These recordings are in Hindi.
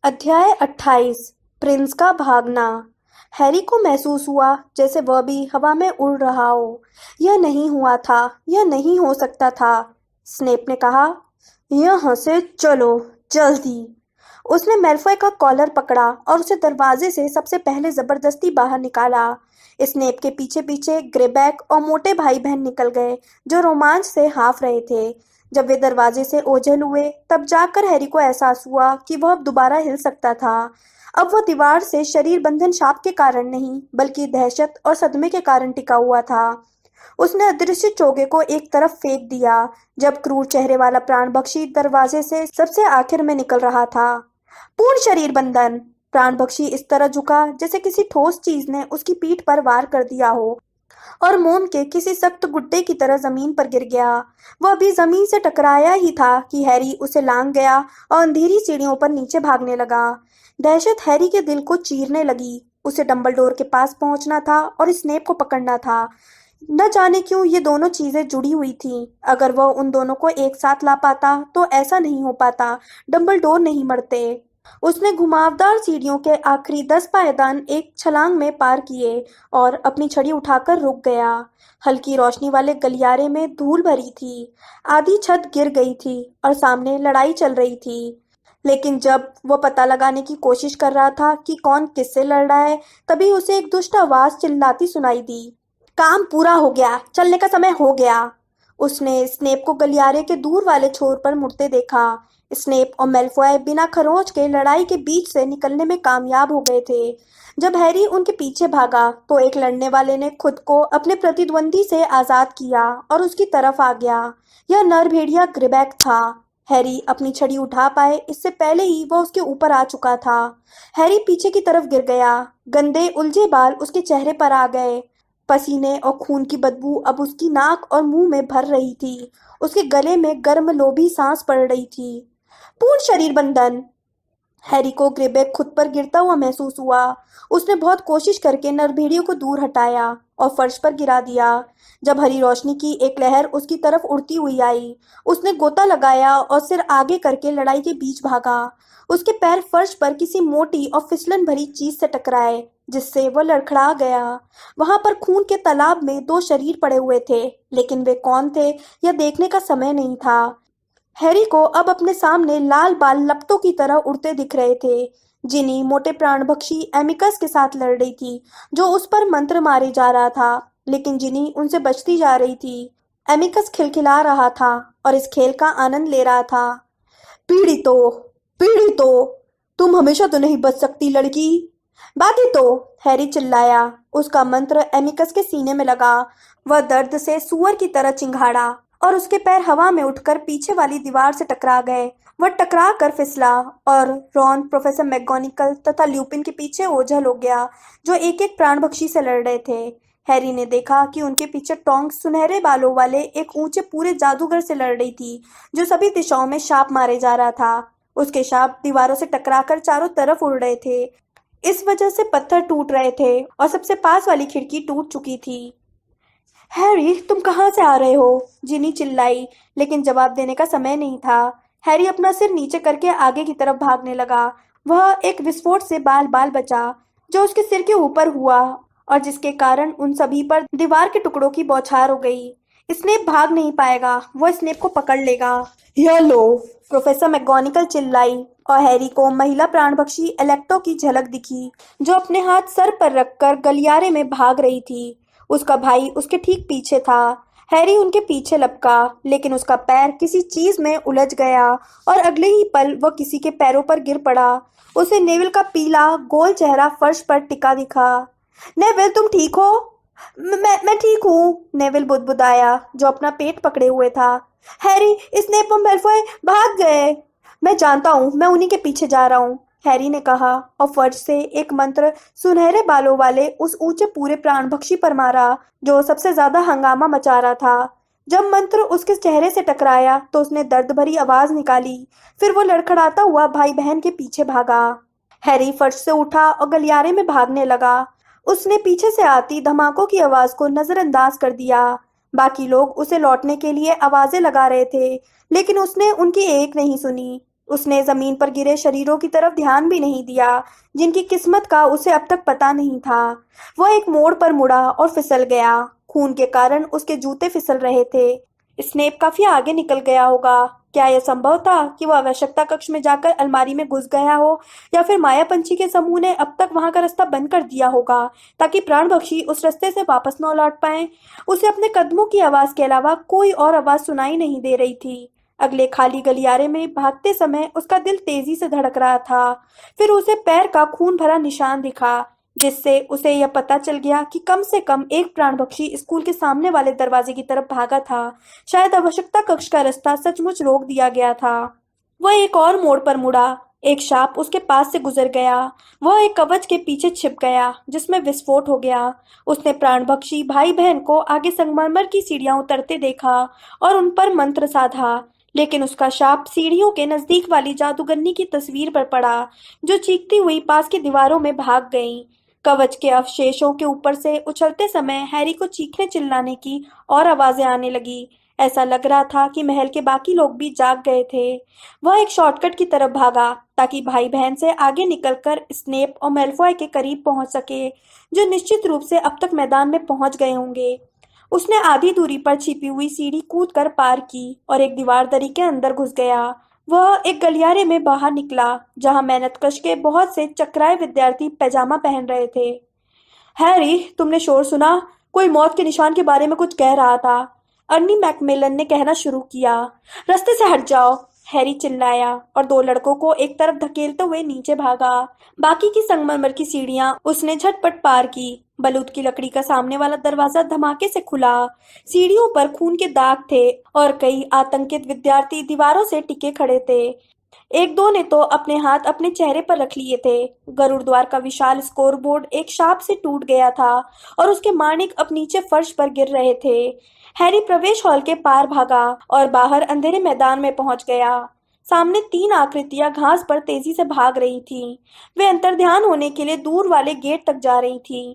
अध्याय 28। प्रिंस का भागना। हैरी को महसूस हुआ जैसे वह भी हवा में उड़ रहा हो। यह नहीं हुआ था, यह नहीं हो सकता था। स्नेप ने कहा, यहाँ से चलो, जल्दी। उसने मैल्फॉय का कॉलर पकड़ा और उसे दरवाजे से सबसे पहले जबरदस्ती बाहर निकाला। स्नेप के पीछे पीछे ग्रेबैक और मोटे भाई बहन निकल गए, जो रोमांच से हाँफ रहे थे। जब वे दरवाजे से ओझल हुए, तब जाकर हैरी को एहसास हुआ कि वह अब दोबारा हिल सकता था। अब वह दीवार से शरीर बंधन शाप के कारण नहीं, बल्कि दहशत और सदमे के कारण टिका हुआ था। उसने अदृश्य चोगे को एक तरफ फेंक दिया जब क्रूर चेहरे वाला प्राणभक्षी दरवाजे से सबसे आखिर में निकल रहा था। पूर्ण शरीर बंधन। प्राणभक्षी इस तरह झुका जैसे किसी ठोस चीज ने उसकी पीठ पर वार कर दिया हो और मोम के किसी सख्त गुड्डे की तरह जमीन पर गिर गया। वह अभी जमीन से टकराया ही था कि हैरी उसे लांघ गया और अंधेरी सीढ़ियों पर नीचे भागने लगा। दहशत हैरी के दिल को चीरने लगी। उसे डंबलडोर के पास पहुंचना था और स्नेप को पकड़ना था। न जाने क्यों ये दोनों चीजें जुड़ी हुई थीं। अगर वह उन दोनों को एक साथ ला पाता तो ऐसा नहीं हो पाता। डंबलडोर नहीं मरते। उसने घुमावदार सीढ़ियों के आखिरी 10 पायदान एक छलांग में पार किए और अपनी छड़ी उठाकर रुक गया। हल्की रोशनी वाले गलियारे में धूल भरी थी। आधी छत गिर गई थी और सामने लड़ाई चल रही थी। लेकिन जब वो पता लगाने की कोशिश कर रहा था कि कौन किससे लड़ रहा है, तभी उसे एक दुष्ट आवाज चिल्लाती सुनाई दी। काम पूरा हो गया, चलने का समय हो गया। उसने स्नेप को गलियारे के दूर वाले छोर पर मुड़ते देखा। स्नेप और मेलफॉय बिना खरोंच के लड़ाई के बीच से निकलने में कामयाब हो गए थे। जब हैरी उनके पीछे भागा तो एक लड़ने वाले ने खुद को अपने प्रतिद्वंदी से आजाद किया और उसकी तरफ आ गया। यह नर भेड़िया ग्रेबैक था। हैरी अपनी छड़ी उठा पाए इससे पहले ही वह उसके ऊपर आ चुका था। हैरी पीछे की तरफ गिर गया। गंदे उलझे बाल उसके चेहरे पर आ गए। पसीने और खून की बदबू अब उसकी नाक और मुंह में भर रही थी। उसके गले में गर्म लोभी सांस पड़ रही थी। पूर्ण शरीर बंधन। हैरी को ग्रेबैक खुद पर गिरता हुआ महसूस हुआ। उसने बहुत कोशिश करके नरभेड़ियों को दूर हटाया और फर्श पर गिरा दिया। जब हरी रोशनी की एक लहर उसकी तरफ उड़ती हुई आई, उसने गोता लगाया और सिर आगे करके लड़ाई के बीच भागा। उसके पैर फर्श पर किसी मोटी और फिसलन भरी चीज से टकराए, जिससे वह लड़खड़ा गया। वहां पर खून के तालाब में दो शरीर पड़े हुए थे, लेकिन वे कौन थे यह देखने का समय नहीं था। हैरी को अब अपने सामने लाल बाल लपटों की तरह उड़ते दिख रहे थे। जिनी मोटे प्राणभक्षी एमिकस के साथ लड़ रही थी, जो उस पर मंत्र मारे जा रहा था, लेकिन जिनी उनसे बचती जा रही थी। एमिकस खिलखिला रहा था और इस खेल का आनंद ले रहा था। पीड़ितो, पीड़ितो, तुम हमेशा तो नहीं बच सकती लड़की। बाकी तो, हैरी चिल्लाया। उसका मंत्र एमिकस के सीने में लगा। वह दर्द से सुअर की तरह चिंघाड़ा और उसके पैर हवा में उठकर पीछे वाली दीवार से टकरा गए। वह टकरा कर फिसला और रॉन, प्रोफेसर मैगोनिकल तथा ल्यूपिन के पीछे ओझल हो गया, जो एक एक प्राणभक्षी से लड़ रहे थे। हैरी ने देखा कि उनके पीछे टोंक्स सुनहरे बालों वाले एक ऊंचे पूरे जादूगर से लड़ रही थी, जो सभी दिशाओं में शाप मारे जा रहा था। उसके शाप दीवारों से टकराकर चारों तरफ उड़ रहे थे। इस वजह से पत्थर टूट रहे थे और सबसे पास वाली खिड़की टूट चुकी थी। हैरी, तुम कहाँ से आ रहे हो? जिनी चिल्लाई, लेकिन जवाब देने का समय नहीं था। हैरी अपना सिर नीचे करके आगे की तरफ भागने लगा। वह एक विस्फोट से बाल बाल बचा, जो उसके सिर के ऊपर हुआ और जिसके कारण उन सभी पर दीवार के टुकड़ों की बौछार हो गई। स्नेप भाग नहीं पाएगा, वह स्नेप को पकड़ लेगा। यह लो, प्रोफेसर मैगोनिकल चिल्लाई और हैरी को महिला प्राणभक्षी एलेक्टो की झलक दिखी, जो अपने हाथ सर पर रखकर गलियारे में भाग रही थी। उसका भाई उसके ठीक पीछे था। हैरी उनके पीछे लपका, लेकिन उसका पैर किसी चीज में उलझ गया और अगले ही पल वह किसी के पैरों पर गिर पड़ा। उसे नेविल का पीला गोल चेहरा फर्श पर टिका दिखा। नेविल, तुम ठीक हो? मैं ठीक हूँ, नेविल बुदबुदाया, जो अपना पेट पकड़े हुए था। हैरी, स्नेप और मैलफॉय भाग गए। मैं जानता हूँ, मैं उन्हीं के पीछे जा रहा हूँ, हैरी ने कहा और फर्श से एक मंत्र सुनहरे बालों वाले उस ऊंचे पूरे प्राणभक्षी पर मारा, जो सबसे ज्यादा हंगामा मचा रहा था। जब मंत्र उसके चेहरे से टकराया तो उसने दर्द भरी आवाज निकाली। फिर वो लड़खड़ाता हुआ भाई बहन के पीछे भागा। हैरी फर्श से उठा और गलियारे में भागने लगा। उसने पीछे से आती धमाकों की आवाज को नजरअंदाज कर दिया। बाकी लोग उसे लौटने के लिए आवाजें लगा रहे थे, लेकिन उसने उनकी एक नहीं सुनी। उसने जमीन पर गिरे शरीरों की तरफ ध्यान भी नहीं दिया, जिनकी किस्मत का उसे अब तक पता नहीं था। वह एक मोड़ पर मुड़ा और फिसल गया। खून के कारण उसके जूते फिसल रहे थे। स्नेप काफी आगे निकल गया होगा। क्या यह संभव था कि वह आवश्यकता कक्ष में जाकर अलमारी में घुस गया हो, या फिर माया पंछी के समूह ने अब तक वहां का रास्ता बंद कर दिया होगा ताकि प्राण पक्षी उस रास्ते से वापस न लौट पाए। उसे अपने कदमों की आवाज के अलावा कोई और आवाज सुनाई नहीं दे रही थी। अगले खाली गलियारे में भागते समय उसका दिल तेजी से धड़क रहा था। फिर उसे पैर का खून भरा निशान दिखा, जिससे उसे यह पता चल गया कि कम से कम एक प्राण पक्षी स्कूल के सामने वाले दरवाजे की तरफ भागा था। शायद आवश्यकता कक्ष का रास्ता सचमुच रोक दिया गया था। वह एक और मोड़ पर मुड़ा। एक सांप उसके पास से गुजर गया। वह एक कवच के पीछे छिप गया, जिसमें विस्फोट हो गया। उसने प्राण पक्षी भाई बहन को आगे संगमरमर की सीढ़ियां उतरते देखा और उन पर मंत्र साधा, लेकिन उसका शाप सीढ़ियों के नजदीक वाली जादूगरनी की तस्वीर पर पड़ा, जो चीखती हुई पास की दीवारों में भाग गई। कवच के अवशेषों के ऊपर से उछलते समय हैरी को चीखने चिल्लाने की और आवाजें आने लगी। ऐसा लग रहा था कि महल के बाकी लोग भी जाग गए थे। वह एक शॉर्टकट की तरफ भागा ताकि भाई बहन से आगे निकलकर स्नेप और मेलफॉय के करीब पहुंच सके, जो निश्चित रूप से अब तक मैदान में पहुंच गए होंगे। उसने आधी दूरी पर छिपी हुई सीढ़ी कूदकर पार की और एक दीवार दरी के अंदर घुस गया। वह एक गलियारे में बाहर निकला, जहां मेहनतकश के बहुत से चक्राए विद्यार्थी पैजामा पहन रहे थे। हैरी, तुमने शोर सुना? कोई मौत के निशान के बारे में कुछ कह रहा था। अर्नी मैकमिलन ने कहना शुरू किया। रास्ते से हट जाओ, हैरी चिल्लाया और दो लड़कों को एक तरफ धकेलते हुए नीचे भागा। बाकी की संगमरमर की सीढ़ियां उसने झटपट पार की। बलूत की लकड़ी का सामने वाला दरवाजा धमाके से खुला। सीढ़ियों पर खून के दाग थे और कई आतंकित विद्यार्थी दीवारों से टिके खड़े थे। एक दो ने तो अपने हाथ अपने चेहरे पर रख लिए थे। गरुड़ द्वार का विशाल स्कोरबोर्ड एक शाप से टूट गया था और उसके माणिक अब नीचे फर्श पर गिर रहे थे। हैरी प्रवेश हॉल के पार भागा और बाहर अंधेरे मैदान में पहुंच गया। सामने तीन आकृतियां घास पर तेजी से भाग रही थीं। वे अंतर्ध्यान होने के लिए दूर वाले गेट तक जा रही थीं।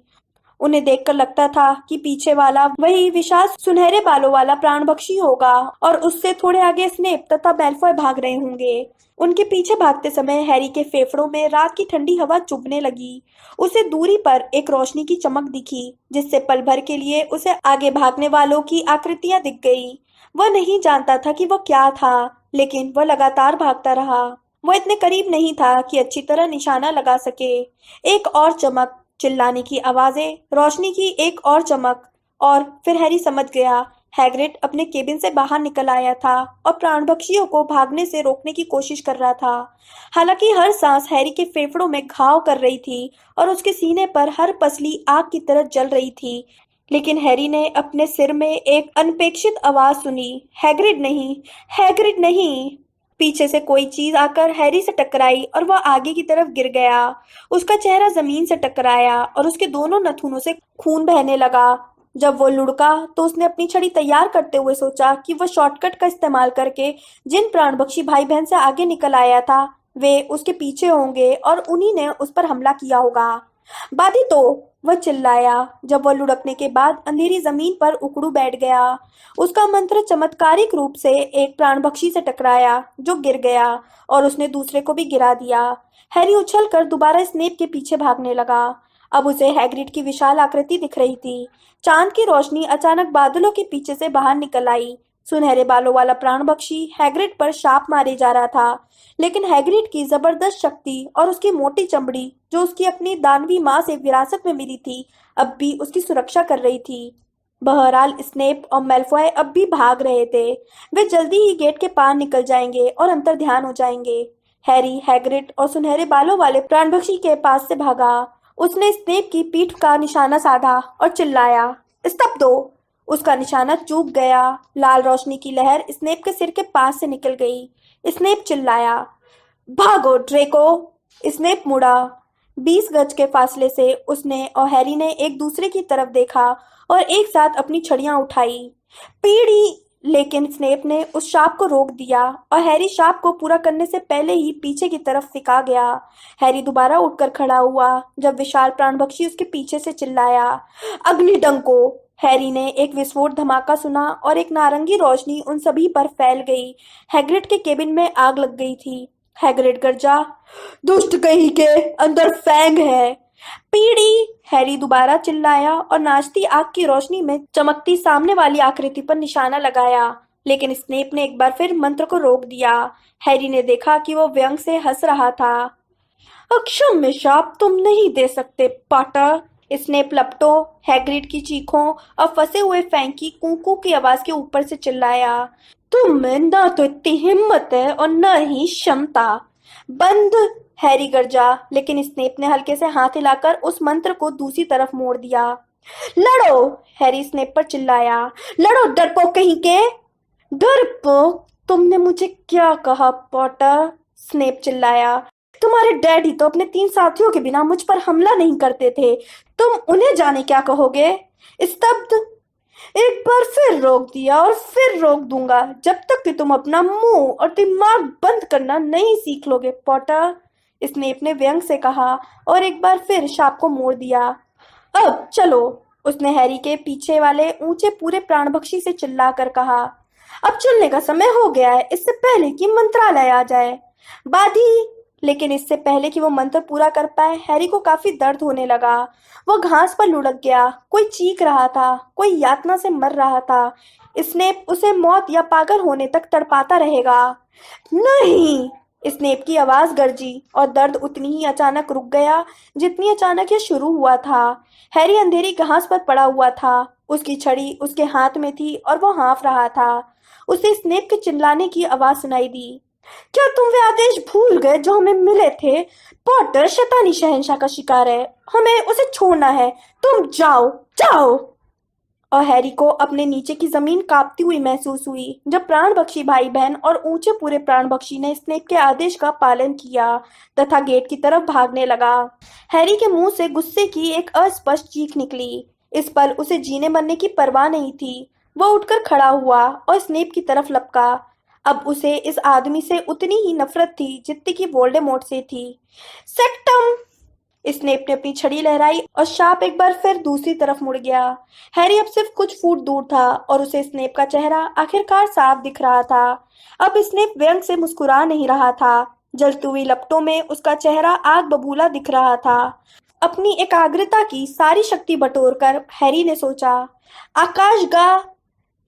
उन्हें देखकर लगता था कि पीछे वाला वही विशाल सुनहरे बालों वाला प्राणभक्षी होगा और उससे थोड़े आगे स्नेप तथा मेलफॉय भाग रहे होंगे। उनके पीछे भागते समय हैरी के फेफड़ों में रात की ठंडी हवा चुभने लगी। उसे दूरी पर एक रोशनी की चमक दिखी, जिससे पल भर के लिए उसे आगे भागने वालों की आकृतियां दिख गई। वह नहीं जानता था कि वह क्या था, लेकिन वह लगातार भागता रहा। वह इतने करीब नहीं था कि अच्छी तरह निशाना लगा सके। एक और चमक, चिल्लाने की आवाजें, रोशनी की एक और चमक, और फिर हैरी समझ गया। हैग्रिड अपने केबिन से बाहर निकल आया था और प्राणभक्षियों को भागने से रोकने की कोशिश कर रहा था। हालांकि हर सांस हैरी के फेफड़ों में घाव कर रही थी और उसके सीने पर हर पसली आग की तरह जल रही थी, लेकिन हैरी ने अपने सिर में एक अनपेक्षित आवाज सुनी। हैग्रिड नहीं, हैग्रिड नहीं। पीछे से कोई चीज आकर हैरी से टकराई और वह आगे की तरफ गिर गया। उसका चेहरा जमीन से टकराया और उसके दोनों नथुनों से खून बहने लगा। जब वो लुढ़का तो उसने अपनी छड़ी तैयार करते हुए सोचा कि वह शॉर्टकट का इस्तेमाल करके जिन प्राणभक्षी भाई बहन से आगे निकल आया था, वे उसके पीछे होंगे और उन्हीं ने उस पर हमला किया होगा। बादी तो, वह चिल्लाया जब वह लुढ़कने के बाद अंधेरी जमीन पर उकड़ू बैठ गया। उसका मंत्र चमत्कारिक रूप से एक प्राणभक्षी से टकराया, जो गिर गया, और उसने दूसरे को भी गिरा दिया। हैरी उछलकर दोबारा स्नेप के पीछे भागने लगा। अब उसे हैग्रिड की विशाल आकृति दिख रही थी। चांद की रोशनी अचानक बादलों के पीछे से बाहर निकल आई। सुनहरे बालों वाला प्राणभक्षी हैग्रिड पर शाप मारे जा रहा था, लेकिन हैग्रिड की जबरदस्त शक्ति और उसकी मोटी चमड़ी, जो उसकी अपनी दानवी माँ से विरासत में मिली थी, अब भी उसकी सुरक्षा कर रही थी। बहरहाल स्नेप और मेलफॉय अब भी भाग रहे थे। वे जल्दी ही गेट के पार निकल जाएंगे और अंतर्ध्यान हो जाएंगे। हैरी हैग्रिड और सुनहरे बालों वाले प्राणभक्षी के पास से भागा। उसने स्नेप की पीठ का निशाना साधा और चिल्लाया, स्तब्ध हो। उसका निशाना चूक गया। लाल रोशनी की लहर स्नेप के सिर के पास से निकल गई। स्नेप चिल्लाया, भागो ड्रेको। स्नेप मुड़ा। 20 गज के फासले से उसने और हैरी ने एक दूसरे की तरफ देखा और एक साथ अपनी छड़ियां उठाई। पीढ़ी, लेकिन स्नेप ने उस शाप को रोक दिया और हैरी शाप को पूरा करने से पहले ही पीछे की तरफ सिका गया। हैरी दोबारा उठकर खड़ा हुआ जब विशाल प्राणभक्षी उसके पीछे से चिल्लाया, अग्निडंको। हैरी ने एक विस्फोट धमाका सुना और एक नारंगी रोशनी उन सभी पर फैल गई। हैग्रिड के केबिन में आग लग गई थी। हैग्रिड गरजा। दुष्ट कहीं के, अंदर फैंग है। पीड़ी, हैरी दोबारा चिल्लाया और नाचती आग की रोशनी में चमकती सामने वाली आकृति पर निशाना लगाया। लेकिन स्नेप ने एक बार फिर मंत्र को रोक दिया। हैरी ने देखा कि वो व्यंग से हंस रहा था। अक्षम्य शाप तुम नहीं दे सकते पॉटर। स्नेप लपटों, हैग्रिड की चीखों और फंसे हुए फैंग की कूकू की आवाज के ऊपर से चिल्लाया। तुम में ना तो इतनी हिम्मत है और न ही क्षमता। बंद, हैरी गरजा। लेकिन स्नेप ने हल्के से हाथ हिलाकर उस मंत्र को दूसरी तरफ मोड़ दिया। लड़ो, हैरी स्नेप पर चिल्लाया। लड़ो डरपोक कहीं के। डरपोक, तुमने मुझे क्या कहा पॉटर? स्नेप चिल्लाया। तुम्हारे डैडी तो अपने 3 साथियों के बिना मुझ पर हमला नहीं करते थे, तुम उन्हें जाने क्या कहोगे? स्तब्ध। एक बार फिर रोक दिया और फिर रोक दूंगा जब तक कि तुम अपना मुंह और दिमाग बंद करना नहीं सीख लोगे पॉटर। स्नेप ने व्यंग से कहा और एक बार फिर शाप को मोड़ दिया। अब चलो, उसने हैरी के पीछे वाले ऊंचे पूरे प्राणभक्षी से चिल्लाकर कहा। अब चलने का समय हो गया है, इससे पहले कि मंत्रालय आ जाए। बाधी, लेकिन इससे पहले कि वो मंत्र पूरा कर पाए हैरी को काफी दर्द होने लगा। वो घास पर लुढ़क गया। कोई चीख रहा था, कोई यातना से मर रहा था। स्नेप उसे मौत या पागल होने तक तड़पाता रहेगा। नहीं, स्नेप की आवाज गरजी और दर्द उतनी ही अचानक रुक गया जितनी अचानक ये शुरू हुआ था। हैरी अंधेरी घास पर पड़ा हुआ था। उसकी छड़ी उसके हाथ में थी और वो हाँफ रहा था। उसे स्नेप के चिल्लाने की आवाज सुनाई दी। क्या तुम वे आदेश भूल गए जो हमें मिले थे? पॉटर शैतानी शहंशाह का शिकार है, हमें उसे छोड़ना है। तुम जाओ, जाओ। और हैरी को अपने नीचे की जमीन कांपती हुई महसूस हुई जब प्राणभक्षी भाई बहन और ऊंचे पूरे प्राणभक्षी ने स्नेप के आदेश का पालन किया तथा गेट की तरफ भागने लगा। हैरी के मुंह से गुस्से की एक अस्पष्ट चीख निकली। इस पल उसे जीने मरने की परवाह नहीं थी। वह उठकर खड़ा हुआ और स्नेप की तरफ लपका। अब उसे इस आदमी से उतनी ही नफरत थी जितनी कि वोल्डेमॉर्ट से थी। सेक्टम, स्नेप ने अपनी छड़ी लहराई और शाप एक बार फिर दूसरी तरफ मुड़ गया। हैरी अब सिर्फ कुछ फुट दूर था और उसे स्नेप का चेहरा आखिरकार साफ दिख रहा था। अब स्नेप व्यंग से मुस्कुरा नहीं रहा था। जलती हुई लपटों में उसका चेहरा आग बबूला दिख रहा था। अपनी एकाग्रता की सारी शक्ति बटोरकर हैरी ने सोचा, आकाशगा।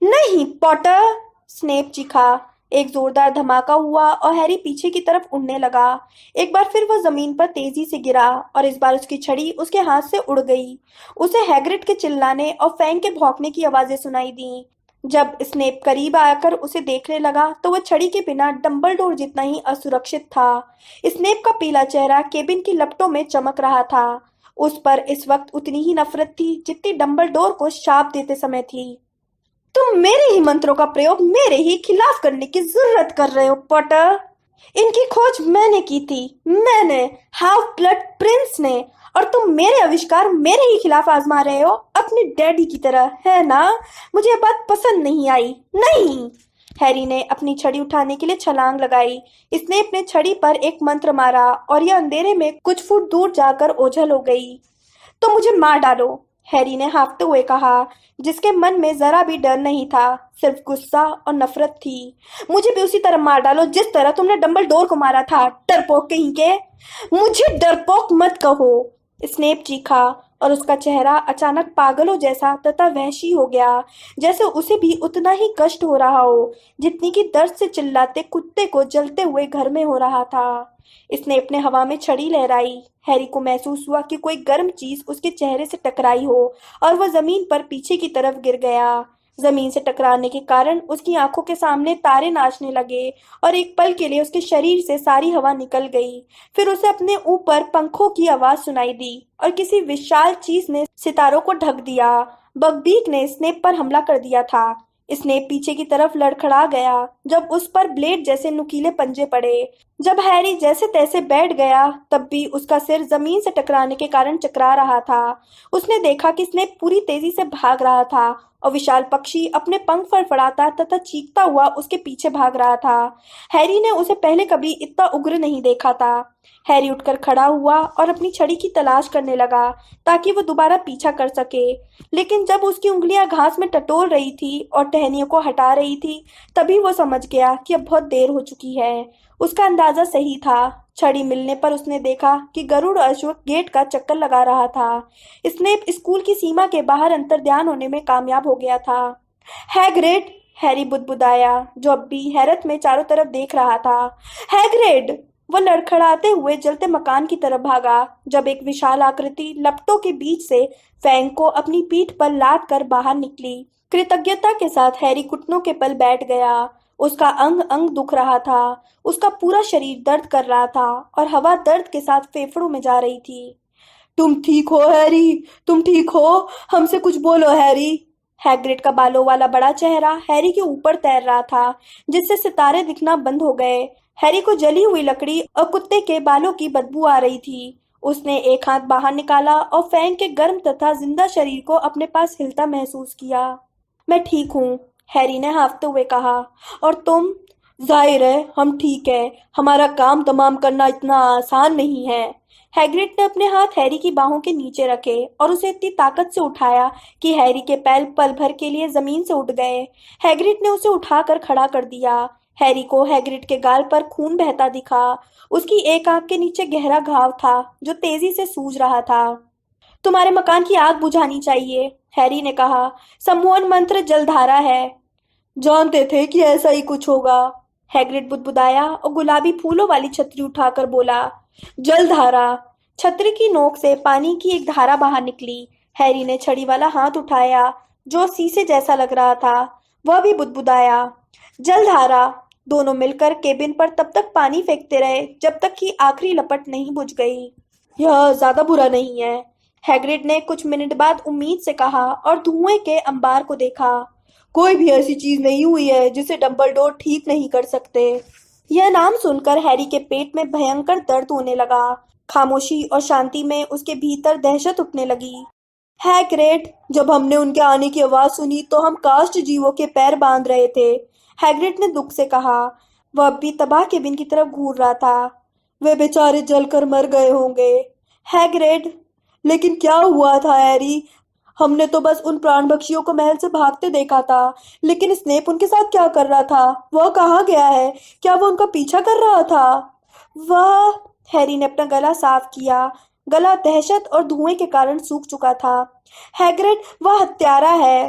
नहीं पॉटर, स्नेप चीखा। एक जोरदार धमाका हुआ और हैरी पीछे की तरफ उड़ने लगा। एक बार फिर वह जमीन पर तेजी से गिरा और इस बार उसकी छड़ी उसके हाथ से उड़ गई। उसे हैग्रिड के चिल्लाने और फैंग के भौंकने की आवाजें सुनाई दी। जब स्नेप करीब आकर उसे देखने लगा तो वह छड़ी के बिना डंबलडोर जितना ही असुरक्षित था। स्नेप का पीला चेहरा केबिन की लपटों में चमक रहा था। उस पर इस वक्त उतनी ही नफरत थी जितनी डंबलडोर को शाप देते समय थी। तुम मेरे ही मंत्रों का प्रयोग मेरे ही खिलाफ करने की जरूरत कर रहे हो पॉटर। इनकी खोज मैंने की थी, मैंने, हाफ ब्लड प्रिंस ने, और तुम मेरे आविष्कार मेरे ही खिलाफ आजमा रहे हो अपने डैडी की तरह, है ना? मुझे ये बात पसंद नहीं आई। नहीं। हैरी ने अपनी छड़ी उठाने के लिए छलांग लगाई। स्नेप ने छड़ी पर एक मंत्र मारा और यह अंधेरे में कुछ फुट दूर जाकर ओझल हो गई। तो मुझे मार डालो, हैरी ने हाँफते हुए कहा, जिसके मन में जरा भी डर नहीं था, सिर्फ गुस्सा और नफरत थी। मुझे भी उसी तरह मार डालो जिस तरह तुमने डंबलडोर को मारा था, डरपोक कहीं के। मुझे डरपोक मत कहो, स्नेप चीखा और उसका चेहरा अचानक पागलों जैसा तथा वहशी हो गया, जैसे उसे भी उतना ही कष्ट हो रहा हो जितनी कि दर्द से चिल्लाते कुत्ते को जलते हुए घर में हो रहा था। स्नेप ने हवा में छड़ी लहराई। हैरी को महसूस हुआ कि कोई गर्म चीज उसके चेहरे से टकराई हो और वह जमीन पर पीछे की तरफ गिर गया। जमीन से टकराने के कारण उसकी आंखों के सामने तारे नाचने लगे और एक पल के लिए उसके शरीर से सारी हवा निकल गई। फिर उसे अपने ऊपर पंखों की आवाज सुनाई दी और किसी विशाल चीज ने सितारों को ढक दिया। बकबीक ने स्नेप पर हमला कर दिया था। स्नेप पीछे की तरफ लड़खड़ा गया जब उस पर ब्लेड जैसे नुकीले पंजे पड़े। जब हैरी जैसे तैसे बैठ गया तब भी उसका सिर जमीन से टकराने के कारण चकरा रहा था। उसने देखा कि स्नेप पूरी तेजी से भाग रहा था और विशाल पक्षी अपने पंख फड़फड़ाता तथा चीखता हुआ उसके पीछे भाग रहा था। हैरी ने उसे पहले कभी इतना उग्र नहीं देखा था। हैरी उठकर खड़ा हुआ और अपनी छड़ी की तलाश करने लगा ताकि वो दोबारा पीछा कर सके, लेकिन जब उसकी उंगलियां घास में टटोल रही थी और टहनियों को हटा रही थी तभी वो समझ गया कि अब बहुत देर हो चुकी है। उसका अंदाजा सही था। छड़ी मिलने पर उसने देखा कि गरुड़ अश्व गेट का चक्कर लगा रहा था। स्नेप स्कूल की सीमा के बाहर अंतर्ध्यान होने में कामयाब हो गया था। हैग्रिड, हैरी बुदबुदाया, जो अब भी हैरत में चारों तरफ देख रहा था। हैग्रिड! वह लड़खड़ाते हुए जलते मकान की तरफ भागा जब एक विशाल आकृति लपटों के बीच से फैंग को अपनी पीठ पर लाद कर बाहर निकली। कृतज्ञता के साथ हैरी घुटनों के बल बैठ गया। उसका अंग अंग दुख रहा था। उसका पूरा शरीर दर्द कर रहा था और हवा दर्द के साथ फेफड़ों में जा रही थी। तुम ठीक हो हैरी? तुम ठीक हो? हमसे कुछ बोलो हैरी। हैग्रिड का बालों वाला बड़ा चेहरा हैरी के ऊपर तैर रहा था, जिससे सितारे दिखना बंद हो गए। हैरी को जली हुई लकड़ी और कुत्ते के बालों की बदबू आ रही थी। उसने एक हाथ बाहर निकाला और फैंग के गर्म तथा जिंदा शरीर को अपने पास हिलता महसूस किया। मैं ठीक हूँ, हैरी ने हाँफते हुए कहा। और तुम? जाहिर है हम ठीक है। हमारा काम तमाम करना इतना आसान नहीं है। हैग्रिड ने अपने हाथ हैरी की बाहों के नीचे रखे और उसे इतनी ताकत से उठाया कि हैरी के पैर पल भर के लिए जमीन से उठ गए। हैग्रिड ने उसे उठाकर खड़ा कर दिया। हैरी को हैग्रिड के गाल पर खून बहता दिखा। उसकी एक आंख के नीचे गहरा घाव था जो तेजी से सूज रहा था। तुम्हारे मकान की आग बुझानी चाहिए, हैरी ने कहा। सम्मोहन मंत्र जलधारा है। जानते थे कि ऐसा ही कुछ होगा, हैग्रिड बुदबुदाया और गुलाबी फूलों वाली छतरी उठाकर बोला। जलधारा। छतरी की नोक से पानी की एक धारा बाहर निकली। हैरी ने छड़ी वाला हाथ उठाया जो शीशे जैसा लग रहा था। वह भी बुदबुदाया। जलधारा। दोनों मिलकर केबिन पर तब तक पानी फेंकते रहे जब तक कि आखिरी लपट नहीं बुझ गई। यह ज्यादा बुरा नहीं है, हैग्रिड ने कुछ मिनट बाद उम्मीद से कहा और धुएं के अंबार को देखा। कोई भी ऐसी चीज नहीं हुई है जिसे डंबलडोर ठीक नहीं कर सकते। यह नाम सुनकर हैरी के पेट में भयंकर दर्द होने लगा। खामोशी और शांति में उसके भीतर दहशत उठने लगी। हैग्रिड, जब हमने उनके आने की आवाज सुनी तो हम काष्ठ जीवों के पैर बांध रहे थे, हैग्रिड ने दुख से कहा। वह अब भी तबाह केबिन की तरफ घूर रहा था। वे बेचारे जलकर मर गए होंगे। हैग्रिड, लेकिन क्या हुआ था हैरी? हमने तो बस उन प्राणभक्षियों को महल से भागते देखा था, लेकिन स्नेप उनके साथ क्या कर रहा था? वह कहाँ गया है? क्या वो उनका पीछा कर रहा था? वह, हैरी ने अपना गला साफ किया। गला दहशत और धुएं के कारण सूख चुका था। हैग्रिड, वह हत्यारा है।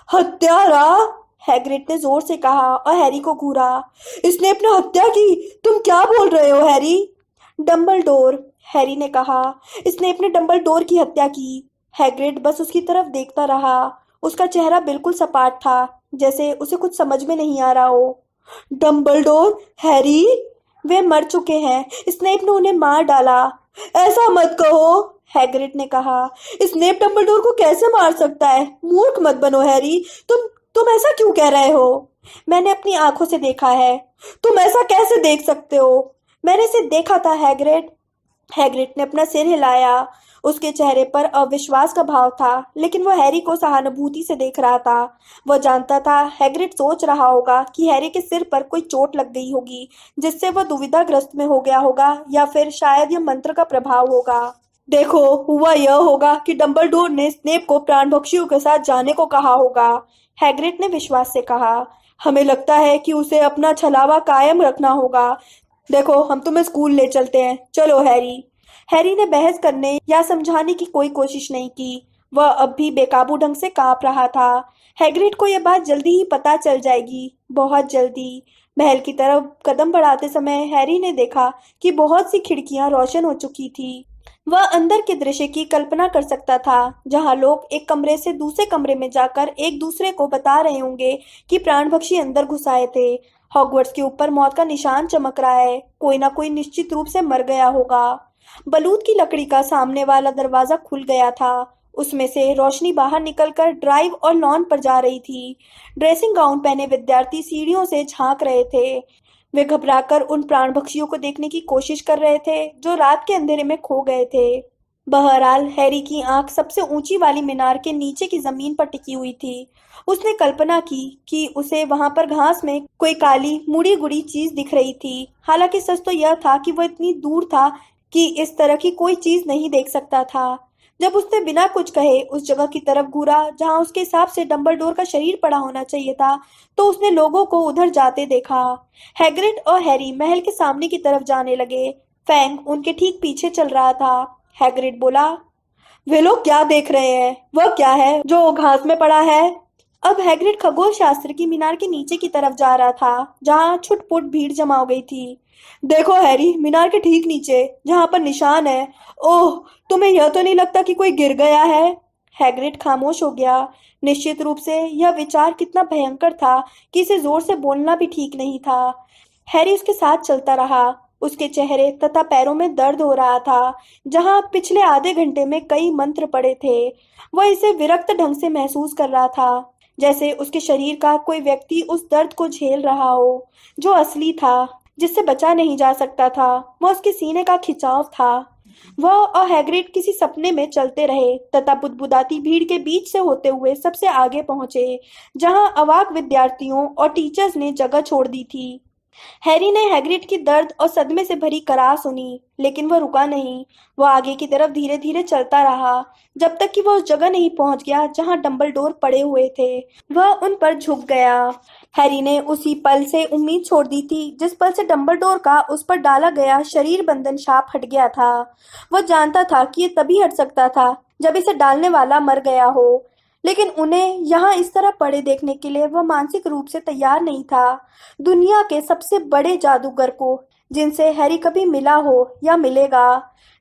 हत्यारा? हैग्रिड ने जोर से कहा और हैरी को घूरा। स्नेप ने हत्या की? तुम क्या बोल रहे हो हैरी? डंबलडोर, हैरी ने कहा। स्नेप ने डंबलडोर की हत्या की। हैग्रिड बस उसकी तरफ देखता रहा। उसका चेहरा बिल्कुल सपाट था, जैसे उसे कुछ समझ में नहीं आ रहा हो। डंबलडोर? हैरी? वे मर चुके हैं। स्नेप ने उन्हें मार डाला। ऐसा मत कहो, हैग्रिड ने कहा। स्नेप डंबलडोर को कैसे मार सकता है? मूर्ख मत बनो हैरी। तुम ऐसा क्यों कह रहे हो? मैंने अपनी आंखों से देखा है। तुम ऐसा कैसे देख सकते हो? मैंने इसे देखा था हैग्रिड। हैग्रिड ने अपना सिर हिलाया। उसके चेहरे पर अविश्वास का भाव था, लेकिन वह हैरी को सहानुभूति से देख रहा था। वह जानता था हैग्रिड सोच रहा होगा कि हैरी के सिर पर कोई चोट लग गई होगी, जिससे वह दुविधाग्रस्त में हो गया होगा, या फिर शायद यह मंत्र का प्रभाव होगा। देखो, हुआ यह होगा कि डंबलडोर ने स्नेप को प्राणभक्षियों के साथ जाने को कहा होगा, हैग्रिड ने विश्वास से कहा। हमें लगता है कि उसे अपना छलावा कायम रखना होगा। देखो, हम तुम्हें स्कूल ले चलते हैं। चलो हैरी। हैरी ने बहस करने या समझाने की कोई कोशिश नहीं की। वह अब भी बेकाबू ढंग से कांप रहा था। हैग्रिड को यह बात जल्दी ही पता चल जाएगी, बहुत जल्दी। महल की तरफ कदम बढ़ाते समय हैरी ने देखा कि बहुत सी खिड़कियां रोशन हो चुकी थी। वह अंदर के दृश्य की कल्पना कर सकता था, जहां लोग एक कमरे से दूसरे कमरे में जाकर एक दूसरे को बता रहे होंगे कि प्राणभक्षी अंदर घुस आए थे। हॉगवर्ट्स के ऊपर मौत का निशान चमक रहा है। कोई ना कोई निश्चित रूप से मर गया होगा। बलूत की लकड़ी का सामने वाला दरवाजा खुल गया था। उसमें से रोशनी बाहर निकलकर ड्राइव और लॉन पर जा रही थी। ड्रेसिंग गाउन पहने विद्यार्थी सीढ़ियों से झांक रहे थे। वे घबराकर उन प्राणभक्षियों को देखने की कोशिश कर रहे थे जो रात के अंधेरे में खो गए थे। बहरहाल हैरी की आंख सबसे ऊंची वाली मीनार के नीचे की जमीन पर टिकी हुई थी। उसने कल्पना की कि उसे वहां पर घास में कोई काली मुड़ी गुड़ी चीज दिख रही थी। हालांकि सच तो यह था कि वह इतनी दूर था कि इस तरह की कोई चीज नहीं देख सकता था। जब उसने बिना कुछ कहे उस जगह की तरफ घूरा जहां उसके हिसाब से डंबलडोर का शरीर पड़ा होना चाहिए था, तो उसने लोगों को उधर जाते देखा। हैग्रिड और हैरी महल के सामने की तरफ जाने लगे। फैंग उनके ठीक पीछे चल रहा था। हैग्रिड बोला, वे लोग क्या देख रहे हैं? वह क्या है जो घास में पड़ा है? अब हैग्रिड खगोल शास्त्र की मीनार के नीचे की तरफ जा रहा था, जहां छुटपुट भीड़ जमा हो गई थी। देखो हैरी, मीनार के ठीक नीचे जहां पर निशान है। ओह, तुम्हें यह तो नहीं लगता कि कोई गिर गया है? हैग्रिड खामोश हो गया। निश्चित रूप से यह विचार कितना भयंकर था कि इसे जोर से बोलना भी ठीक नहीं था। हैरी उसके साथ चलता रहा। उसके चेहरे तथा पैरों में दर्द हो रहा था, जहां पिछले आधे घंटे में कई मंत्र पड़े थे। वह इसे विरक्त ढंग से महसूस कर रहा था, जैसे उसके शरीर का कोई व्यक्ति उस दर्द को झेल रहा हो जो असली था, जिससे बचा नहीं जा सकता था। वह उसके सीने का खिंचाव था। वह और हैग्रिड किसी सपने में चलते रहे तथा बुदबुदाती भीड़ के बीच से होते हुए सबसे आगे पहुंचे, जहां अवाक विद्यार्थियों और टीचर्स ने जगह छोड़ दी थी। हैरी ने हैग्रिड की दर्द और सदमे से भरी कराह सुनी, लेकिन वह रुका नहीं। वह आगे की तरफ धीरे धीरे चलता रहा, जब तक कि वह उस जगह नहीं पहुंच गया जहां डंबलडोर पड़े हुए थे। वह उन पर झुक गया। हैरी ने उसी पल से उम्मीद छोड़ दी थी जिस पल से डंबलडोर का उस पर डाला गया शरीर बंधन शाप हट गया था। वह जानता था कि यह तभी हट सकता था जब इसे डालने वाला मर गया हो, लेकिन उन्हें यहाँ इस तरह पड़े देखने के लिए वह मानसिक रूप से तैयार नहीं था। दुनिया के सबसे बड़े जादूगर को, जिनसे हैरी कभी मिला हो या मिलेगा।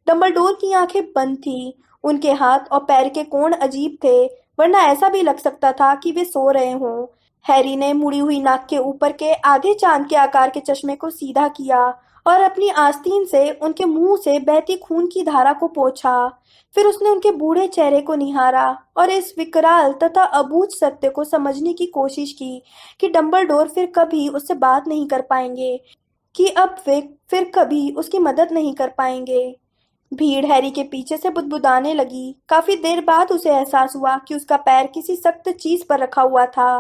डंबलडोर की आंखें बंद थीं। उनके हाथ और पैर के कोण अजीब थे, वरना ऐसा भी लग सकता था कि वे सो रहे हों। हैरी ने मुड़ी हुई नाक के ऊपर के आधे चांद के आकार के चश्मे को सीधा किया और अपनी आस्तीन से उनके मुंह से बहती खून की धारा को पोंछा। फिर उसने उनके बूढ़े चेहरे को निहारा और इस विकराल तथा अबूझ सत्य को समझने की कोशिश की कि डंबलडोर फिर कभी उससे बात नहीं कर पाएंगे, कि अब वे फिर कभी उसकी मदद नहीं कर पाएंगे। भीड़ हैरी के पीछे से बुदबुदाने लगी। काफी देर बाद उसे एहसास हुआ कि उसका पैर किसी सख्त चीज पर रखा हुआ था।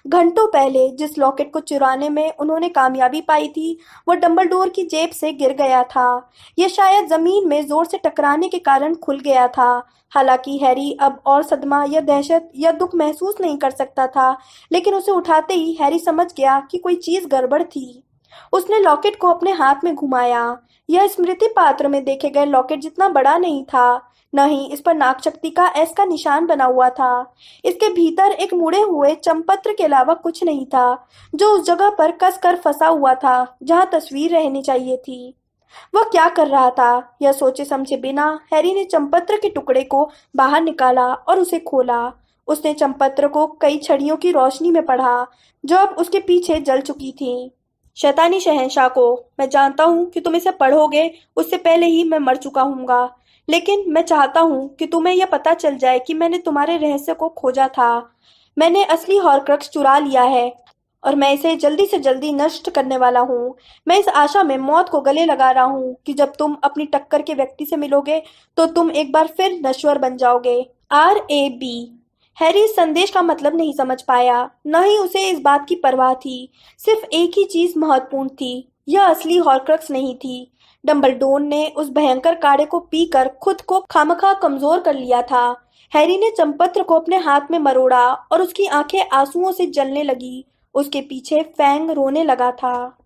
घंटों पहले जिस लॉकेट को चुराने में उन्होंने कामयाबी पाई थी, वह डंबलडोर की जेब से गिर गया था। यह शायद जमीन में जोर से टकराने के कारण खुल गया था। हालांकि हैरी अब और सदमा या दहशत या दुख महसूस नहीं कर सकता था, लेकिन उसे उठाते ही हैरी समझ गया कि कोई चीज गड़बड़ थी। उसने लॉकेट को अपने हाथ में घुमाया। यह स्मृति पात्र में देखे गए लॉकेट जितना बड़ा नहीं था, न ही इस पर नागशक्ति का एस का निशान बना हुआ था। इसके भीतर एक मुड़े हुए चमपत्र के अलावा कुछ नहीं था, जो उस जगह पर कस कर फंसा हुआ था जहां तस्वीर रहनी चाहिए थी। वह क्या कर रहा था, यह सोचे समझे बिना हैरी ने चमपत्र के टुकड़े को बाहर निकाला और उसे खोला। उसने चमपत्र को कई छड़ियों की रोशनी में पढ़ा, जो अब उसके पीछे जल चुकी थीं। शैतानी शहंशाह को, मैं जानता हूँ कि तुम इसे पढ़ोगे उससे पहले ही मैं मर चुका हूँगा, लेकिन मैं चाहता हूँ कि तुम्हें यह पता चल जाए कि मैंने तुम्हारे रहस्य को खोजा था। मैंने असली हॉर्क्रक्स चुरा लिया है और मैं इसे जल्दी से जल्दी नष्ट करने वाला हूँ। मैं इस आशा में मौत को गले लगा रहा हूँ कि जब तुम अपनी टक्कर के व्यक्ति से मिलोगे तो तुम एक बार फिर नश्वर बन जाओगे। RAB। हैरी इस संदेश का मतलब नहीं समझ पाया, न ही उसे इस बात की परवाह थी। सिर्फ एक ही चीज महत्वपूर्ण थी, यह असली हॉर्क्रक्स नहीं थी। डंबलडोर ने उस भयंकर काढ़े को पीकर खुद को खामखा कमजोर कर लिया था। हैरी ने चमपत्र को अपने हाथ में मरोड़ा और उसकी आंखें आंसुओं से जलने लगी। उसके पीछे फैंग रोने लगा था।